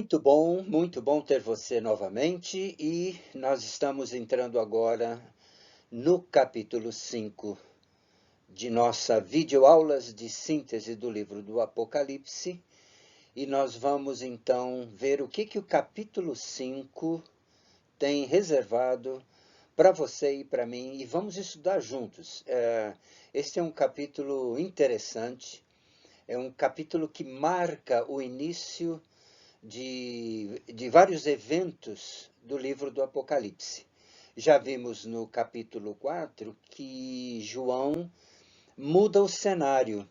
muito bom ter você novamente e nós estamos entrando agora no capítulo 5 de nossa videoaulas de síntese do livro do Apocalipse e nós vamos então ver o que o capítulo 5 tem reservado para você e para mim e vamos estudar juntos. Este é um capítulo interessante, é um capítulo que marca o início de vários eventos do livro do Apocalipse. Já vimos no capítulo 4 que João muda o cenário.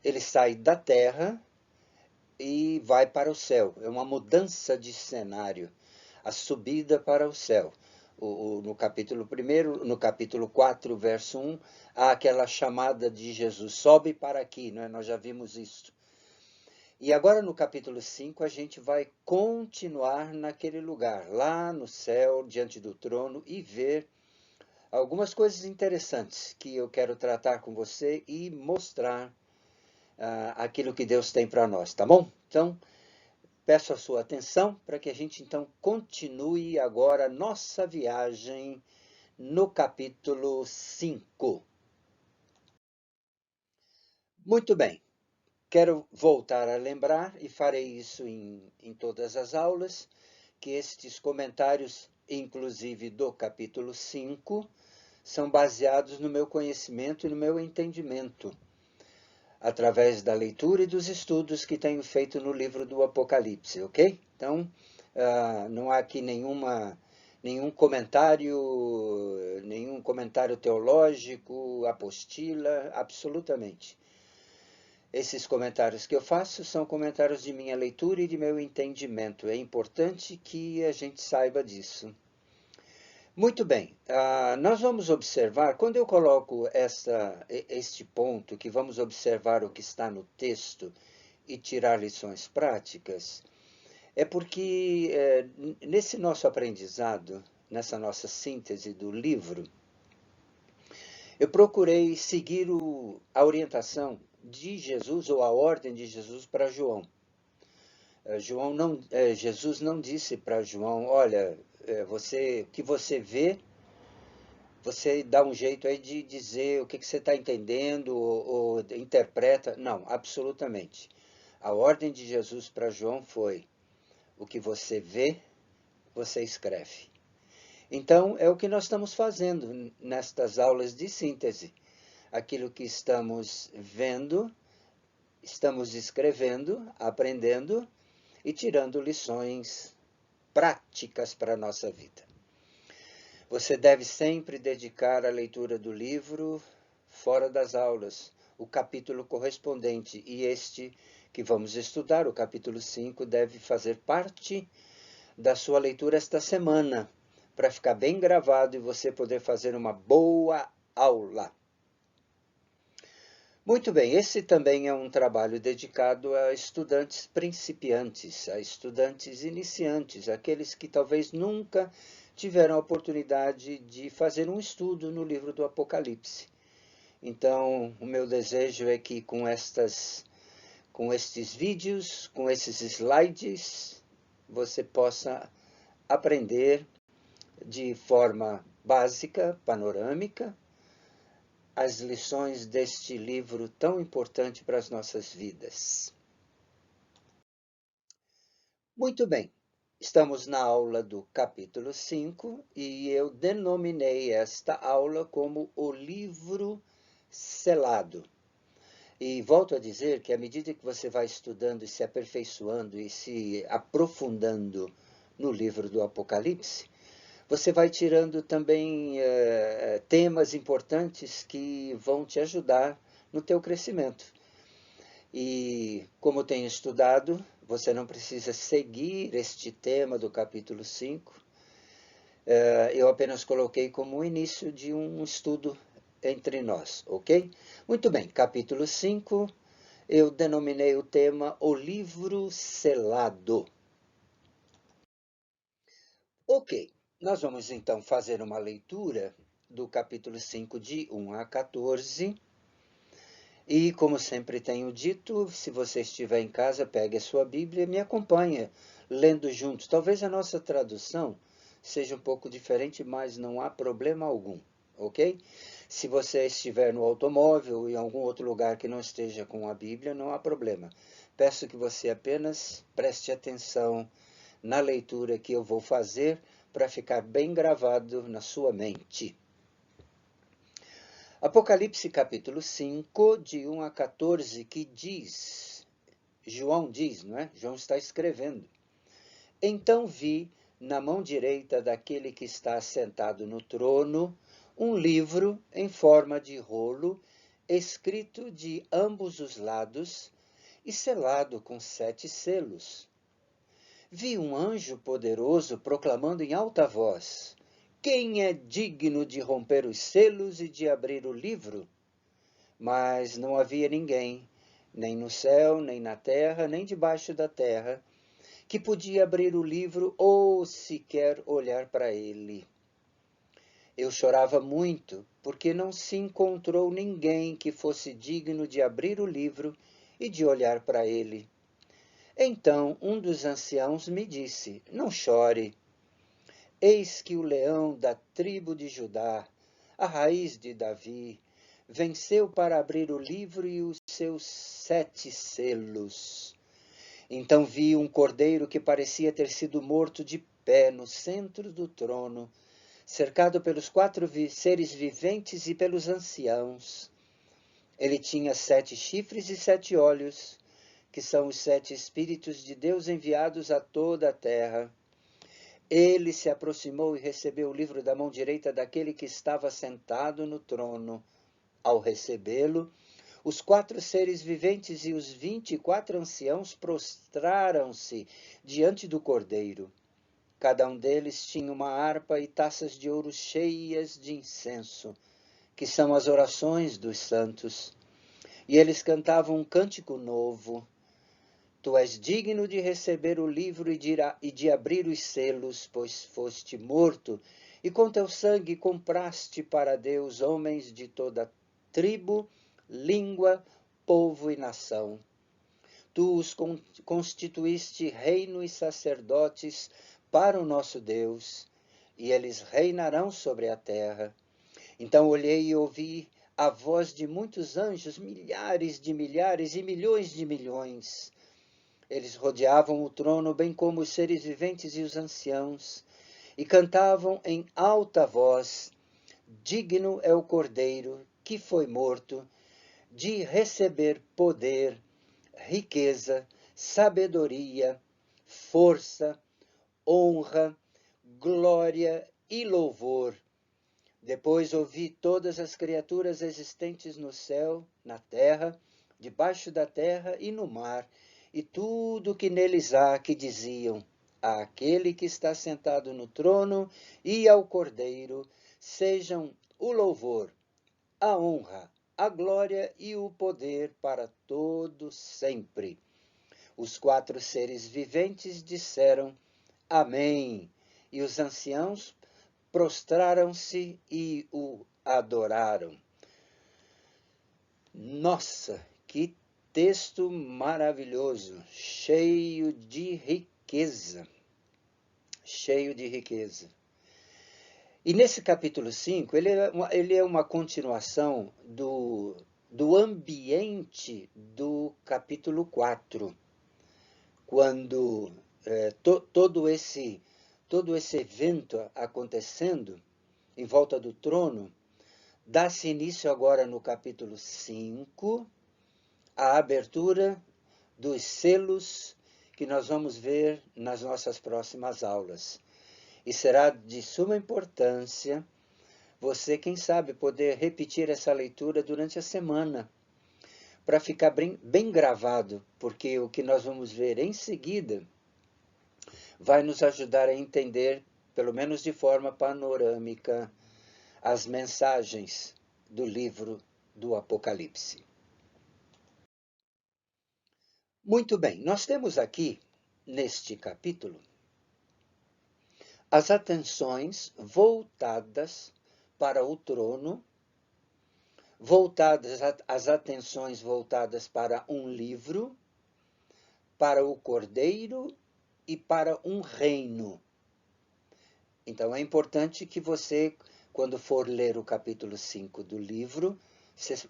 Ele sai da terra e vai para o céu. É uma mudança de cenário, a subida para o céu. No capítulo 1, no capítulo 4, verso 1, há aquela chamada de Jesus, sobe para aqui, não é? Nós já vimos isso. E agora no capítulo 5 a gente vai continuar naquele lugar, lá no céu, diante do trono, e ver algumas coisas interessantes que eu quero tratar com você e mostrar aquilo que Deus tem para nós, tá bom? Então, peço a sua atenção para que a gente então continue agora a nossa viagem no capítulo 5. Muito bem. Quero voltar a lembrar, e farei isso em todas as aulas, que estes comentários, inclusive do capítulo 5, são baseados no meu conhecimento e no meu entendimento, através da leitura e dos estudos que tenho feito no livro do Apocalipse, ok? Então, não há aqui nenhum comentário teológico, apostila, absolutamente. Esses comentários que eu faço são comentários de minha leitura e de meu entendimento. É importante que a gente saiba disso. Muito bem, nós vamos observar, quando eu coloco este ponto, que vamos observar o que está no texto e tirar lições práticas, é porque nesse nosso aprendizado, nessa nossa síntese do livro, eu procurei seguir a orientação de Jesus, ou a ordem de Jesus para João. Jesus não disse para João, olha, o que você vê, você dá um jeito aí de dizer o que você está entendendo ou interpreta. Não, absolutamente. A ordem de Jesus para João foi, o que você vê, você escreve. Então, é o que nós estamos fazendo nestas aulas de síntese. Aquilo que estamos vendo, estamos escrevendo, aprendendo e tirando lições práticas para a nossa vida. Você deve sempre dedicar a leitura do livro fora das aulas, o capítulo correspondente, e este que vamos estudar, o capítulo 5, deve fazer parte da sua leitura esta semana, para ficar bem gravado e você poder fazer uma boa aula. Muito bem, esse também é um trabalho dedicado a estudantes principiantes, a estudantes iniciantes, aqueles que talvez nunca tiveram a oportunidade de fazer um estudo no livro do Apocalipse. Então, o meu desejo é que com estes vídeos, com esses slides, você possa aprender de forma básica, panorâmica, as lições deste livro tão importante para as nossas vidas. Muito bem, estamos na aula do capítulo 5 e eu denominei esta aula como o livro selado. E volto a dizer que à medida que você vai estudando e se aperfeiçoando e se aprofundando no livro do Apocalipse, você vai tirando também temas importantes que vão te ajudar no teu crescimento. E como tenho estudado, você não precisa seguir este tema do capítulo 5. Eu apenas coloquei como o início de um estudo entre nós, ok? Muito bem, capítulo 5, eu denominei o tema O Livro Selado. Ok, nós vamos então fazer uma leitura do capítulo 5 de 1 a 14. E como sempre tenho dito, se você estiver em casa, pegue a sua Bíblia e me acompanhe lendo juntos. Talvez a nossa tradução seja um pouco diferente, mas não há problema algum, ok? Se você estiver no automóvel ou em algum outro lugar que não esteja com a Bíblia, não há problema. Peço que você apenas preste atenção na leitura que eu vou fazer para ficar bem gravado na sua mente. Apocalipse capítulo 5, de 1 a 14, que diz, João diz, não é? João está escrevendo. Então vi, na mão direita daquele que está assentado no trono, um livro em forma de rolo, escrito de ambos os lados e selado com 7 selos. Vi um anjo poderoso proclamando em alta voz: quem é digno de romper os selos e de abrir o livro? Mas não havia ninguém, nem no céu, nem na terra, nem debaixo da terra, que podia abrir o livro ou sequer olhar para ele. Eu chorava muito, porque não se encontrou ninguém que fosse digno de abrir o livro e de olhar para ele. Então um dos anciãos me disse: não chore. Eis que o leão da tribo de Judá, a raiz de Davi, venceu para abrir o livro e os seus 7 selos. Então vi um cordeiro que parecia ter sido morto de pé no centro do trono, cercado pelos 4 seres viventes e pelos anciãos. Ele tinha 7 chifres e 7 olhos, que são os 7 Espíritos de Deus enviados a toda a terra. Ele se aproximou e recebeu o livro da mão direita daquele que estava sentado no trono. Ao recebê-lo, os 4 seres viventes e os 24 anciãos prostraram-se diante do cordeiro. Cada um deles tinha uma harpa e taças de ouro cheias de incenso, que são as orações dos santos. E eles cantavam um cântico novo. Tu és digno de receber o livro e de abrir os selos, pois foste morto, e com teu sangue compraste para Deus homens de toda tribo, língua, povo e nação. Tu os constituíste reino e sacerdotes para o nosso Deus, e eles reinarão sobre a terra. Então olhei e ouvi a voz de muitos anjos, milhares de milhares e milhões de milhões. Eles rodeavam o trono, bem como os seres viventes e os anciãos, e cantavam em alta voz: digno é o Cordeiro que foi morto de receber poder, riqueza, sabedoria, força, honra, glória e louvor. Depois ouvi todas as criaturas existentes no céu, na terra, debaixo da terra e no mar, e tudo que neles há, que diziam: àquele que está sentado no trono e ao Cordeiro sejam o louvor, a honra, a glória e o poder para todo sempre. Os 4 seres viventes disseram: amém. E os anciãos prostraram-se e o adoraram. Nossa, que texto maravilhoso, cheio de riqueza. Cheio de riqueza. E nesse capítulo 5, ele é uma continuação do ambiente do capítulo 4, quando todo esse evento acontecendo em volta do trono, dá-se início agora no capítulo 5, a abertura dos selos que nós vamos ver nas nossas próximas aulas. E será de suma importância você, quem sabe, poder repetir essa leitura durante a semana, para ficar bem gravado, porque o que nós vamos ver em seguida vai nos ajudar a entender, pelo menos de forma panorâmica, as mensagens do livro do Apocalipse. Muito bem, nós temos aqui, neste capítulo, as atenções voltadas para o trono, as atenções voltadas para um livro, para o Cordeiro e para um reino. Então é importante que você, quando for ler o capítulo 5 do livro,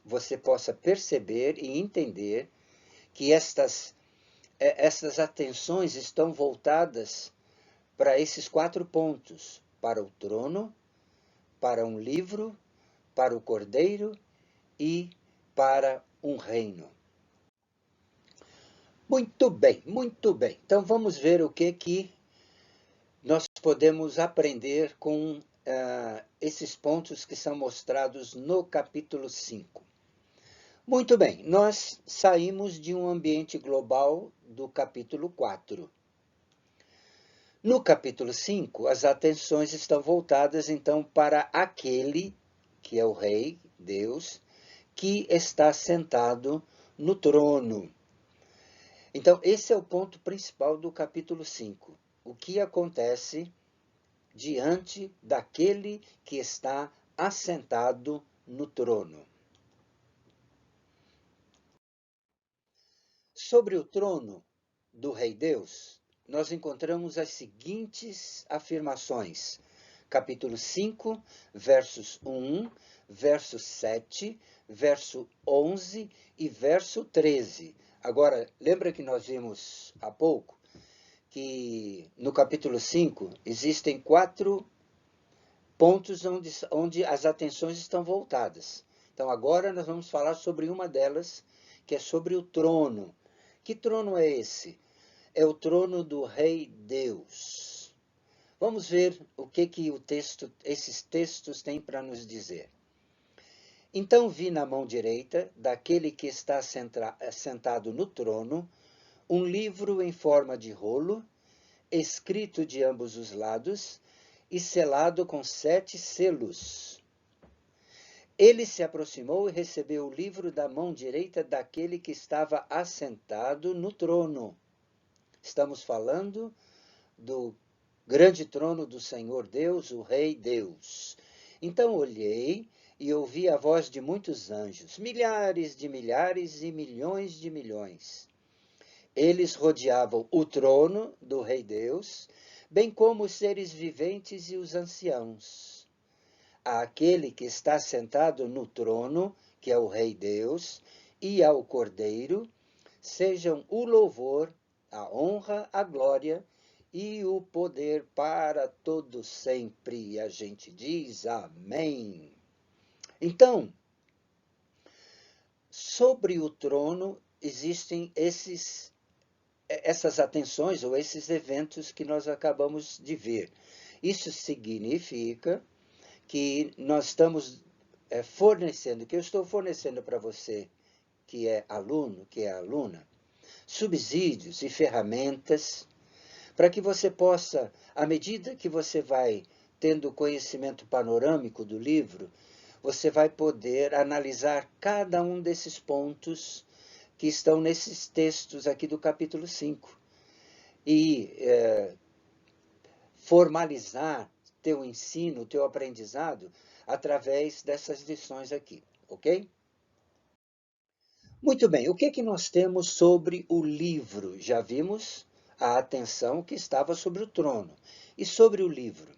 você possa perceber e entender que estas atenções estão voltadas para esses 4 pontos: para o trono, para um livro, para o cordeiro e para um reino. Muito bem, muito bem. Então vamos ver o que nós podemos aprender com esses pontos que são mostrados no capítulo 5. Muito bem, nós saímos de um ambiente global do capítulo 4. No capítulo 5, as atenções estão voltadas então para aquele que é o Rei, Deus, que está sentado no trono. Então, esse é o ponto principal do capítulo 5. O que acontece diante daquele que está assentado no trono. Sobre o trono do Rei Deus, nós encontramos as seguintes afirmações. Capítulo 5, versos 1, verso 7, verso 11 e verso 13. Agora, lembra que nós vimos há pouco que no capítulo 5 existem 4 pontos onde as atenções estão voltadas. Então, agora nós vamos falar sobre uma delas, que é sobre o trono. Que trono é esse? É o trono do Rei Deus. Vamos ver o que esses textos têm para nos dizer. Então vi na mão direita daquele que está sentado no trono um livro em forma de rolo, escrito de ambos os lados e selado com 7 selos. Ele se aproximou e recebeu o livro da mão direita daquele que estava assentado no trono. Estamos falando do grande trono do Senhor Deus, o Rei Deus. Então olhei e ouvi a voz de muitos anjos, milhares de milhares e milhões de milhões. Eles rodeavam o trono do Rei Deus, bem como os seres viventes e os anciãos. Àquele que está sentado no trono, que é o Rei Deus, e ao Cordeiro, sejam o louvor, a honra, a glória e o poder para todo sempre. E a gente diz amém. Então, sobre o trono existem essas atenções ou esses eventos que nós acabamos de ver. Isso significa que nós estamos fornecendo, que eu estou fornecendo para você, que é aluno, que é aluna, subsídios e ferramentas para que você possa, à medida que você vai tendo conhecimento panorâmico do livro, você vai poder analisar cada um desses pontos que estão nesses textos aqui do capítulo 5 e formalizar teu ensino, teu aprendizado através dessas lições aqui, ok? Muito bem, o que nós temos sobre o livro? Já vimos a atenção que estava sobre o trono. E sobre o livro?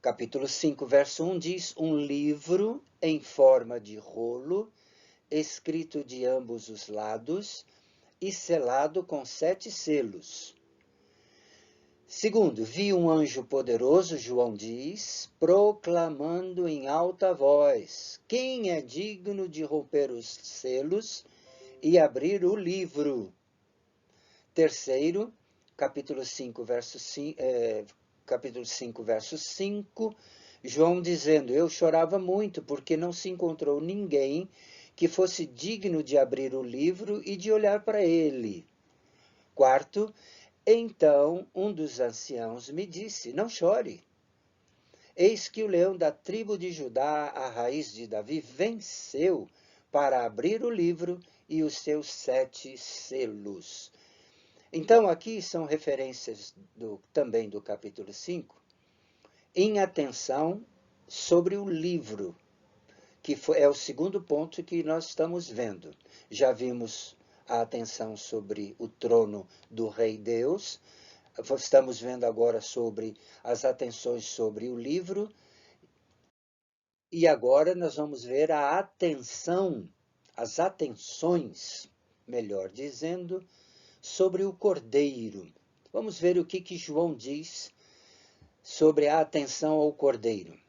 Capítulo 5, verso 1 diz: um livro em forma de rolo, escrito de ambos os lados e selado com 7 selos. Segundo, vi um anjo poderoso, João diz, proclamando em alta voz: quem é digno de romper os selos e abrir o livro? Terceiro, capítulo 5, verso 5, João dizendo: eu chorava muito, porque não se encontrou ninguém que fosse digno de abrir o livro e de olhar para ele. Quarto, então um dos anciãos me disse: não chore. Eis que o leão da tribo de Judá, a raiz de Davi, venceu para abrir o livro e os seus 7 selos. Então, aqui são referências também do capítulo 5, em atenção sobre o livro, que é o segundo ponto que nós estamos vendo. Já vimos a atenção sobre o trono do Rei Deus. Estamos vendo agora sobre as atenções sobre o livro. E agora nós vamos ver a atenção, as atenções, melhor dizendo, sobre o Cordeiro. Vamos ver o que João diz sobre a atenção ao Cordeiro.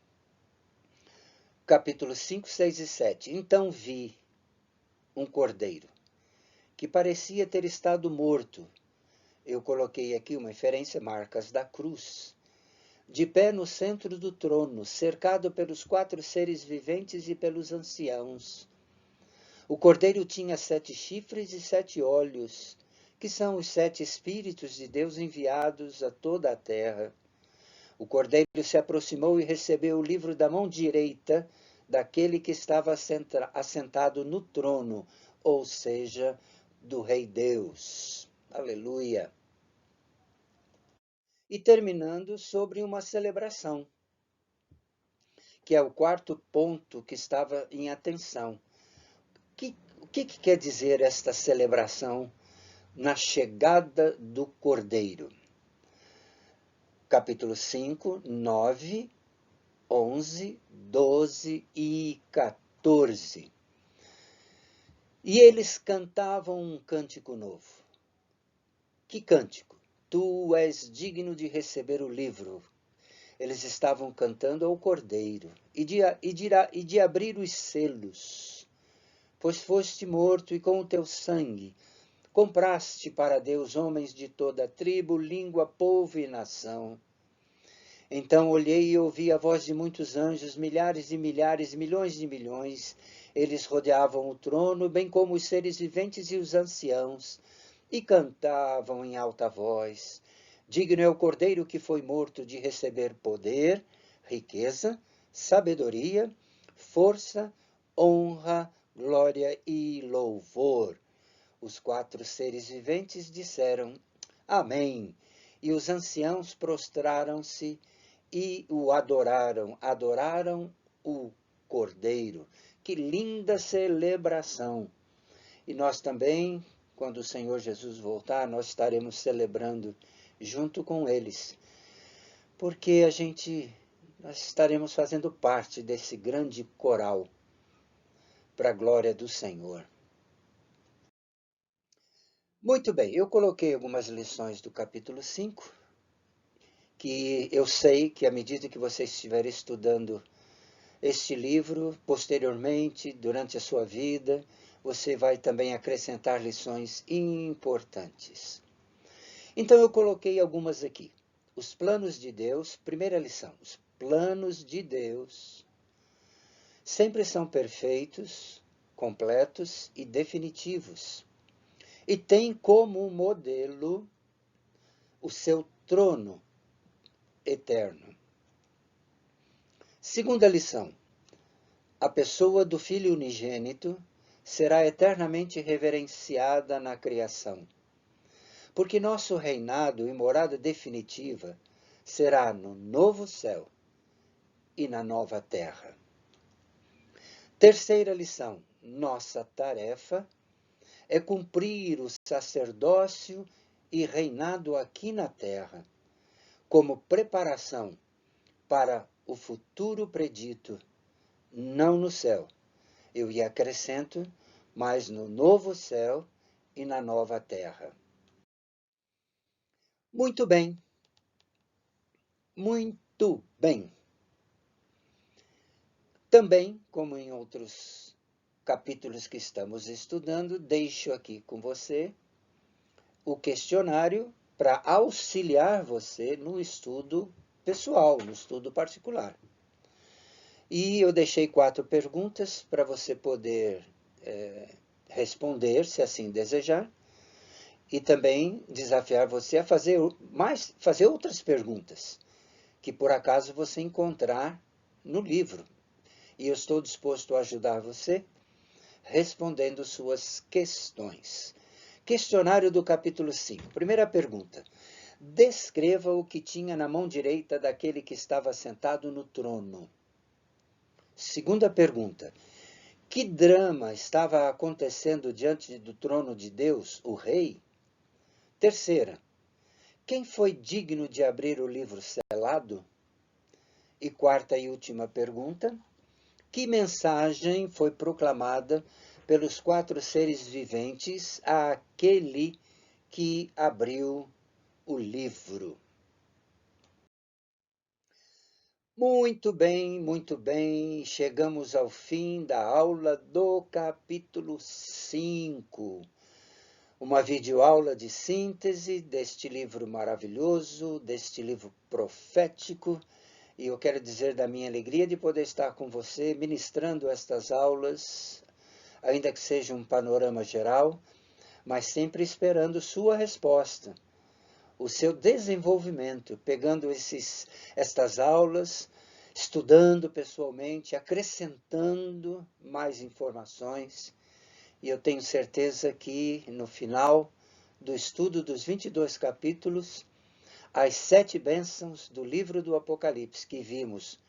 Capítulo 5, 6 e 7. Então vi um cordeiro que parecia ter estado morto. Eu coloquei aqui uma referência, marcas da cruz. De pé no centro do trono, cercado pelos 4 seres viventes e pelos anciãos. O cordeiro tinha 7 chifres e 7 olhos, que são os 7 Espíritos de Deus enviados a toda a terra. O cordeiro se aproximou e recebeu o livro da mão direita daquele que estava assentado no trono, ou seja, do Rei Deus. Aleluia! E terminando sobre uma celebração, que é o 4º ponto que estava em atenção. O que quer dizer esta celebração na chegada do Cordeiro? Capítulo 5, 9, 11, 12 e 14. E eles cantavam um cântico novo. Que cântico? Tu és digno de receber o livro. Eles estavam cantando ao Cordeiro e de abrir os selos. Pois foste morto e com o teu sangue compraste para Deus homens de toda tribo, língua, povo e nação. Então olhei e ouvi a voz de muitos anjos, milhares e milhares, milhões de milhões. Eles rodeavam o trono, bem como os seres viventes e os anciãos, e cantavam em alta voz. Digno é o Cordeiro que foi morto de receber poder, riqueza, sabedoria, força, honra, glória e louvor. Os 4 seres viventes disseram, Amém. E os anciãos prostraram-se e o adoraram o Cordeiro. Que linda celebração! E nós também, quando o Senhor Jesus voltar, nós estaremos celebrando junto com eles, porque nós estaremos fazendo parte desse grande coral para a glória do Senhor. Muito bem, eu coloquei algumas lições do capítulo 5, que eu sei que à medida que você estiver estudando este livro, posteriormente, durante a sua vida, você vai também acrescentar lições importantes. Então eu coloquei algumas aqui. Os planos de Deus, primeira lição, os planos de Deus sempre são perfeitos, completos e definitivos. E tem como modelo o seu trono eterno. Segunda lição, a pessoa do Filho unigênito será eternamente reverenciada na criação, porque nosso reinado e morada definitiva será no novo céu e na nova terra. Terceira lição, nossa tarefa é cumprir o sacerdócio e reinado aqui na terra, como preparação para o futuro predito, não no céu. Eu acrescento, mas no novo céu e na nova terra. Muito bem. Muito bem. Também, como em outros capítulos que estamos estudando, deixo aqui com você o questionário para auxiliar você no estudo pessoal, no estudo particular. E eu deixei 4 perguntas para você poder responder, se assim desejar, e também desafiar você a fazer outras perguntas, que por acaso você encontrar no livro. E eu estou disposto a ajudar você respondendo suas questões. Questionário do capítulo 5. Primeira pergunta. Descreva o que tinha na mão direita daquele que estava sentado no trono. Segunda pergunta. Que drama estava acontecendo diante do trono de Deus, o rei? Terceira, quem foi digno de abrir o livro selado? E quarta e última pergunta, que mensagem foi proclamada pelos 4 seres viventes àquele que abriu o livro? Muito bem, chegamos ao fim da aula do capítulo 5. Uma videoaula de síntese deste livro maravilhoso, deste livro profético, e eu quero dizer da minha alegria de poder estar com você ministrando estas aulas, ainda que seja um panorama geral, mas sempre esperando sua resposta, o seu desenvolvimento, pegando estas aulas, estudando pessoalmente, acrescentando mais informações. E eu tenho certeza que no final do estudo dos 22 capítulos, as 7 bênçãos do livro do Apocalipse que vimos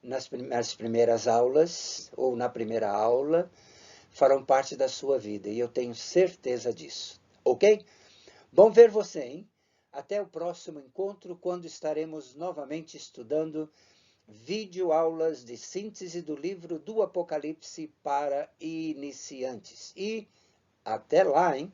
nas primeiras aulas, ou na primeira aula, farão parte da sua vida. E eu tenho certeza disso. Ok? Bom ver você, hein? Até o próximo encontro, quando estaremos novamente estudando videoaulas de síntese do livro do Apocalipse para iniciantes. E até lá, hein?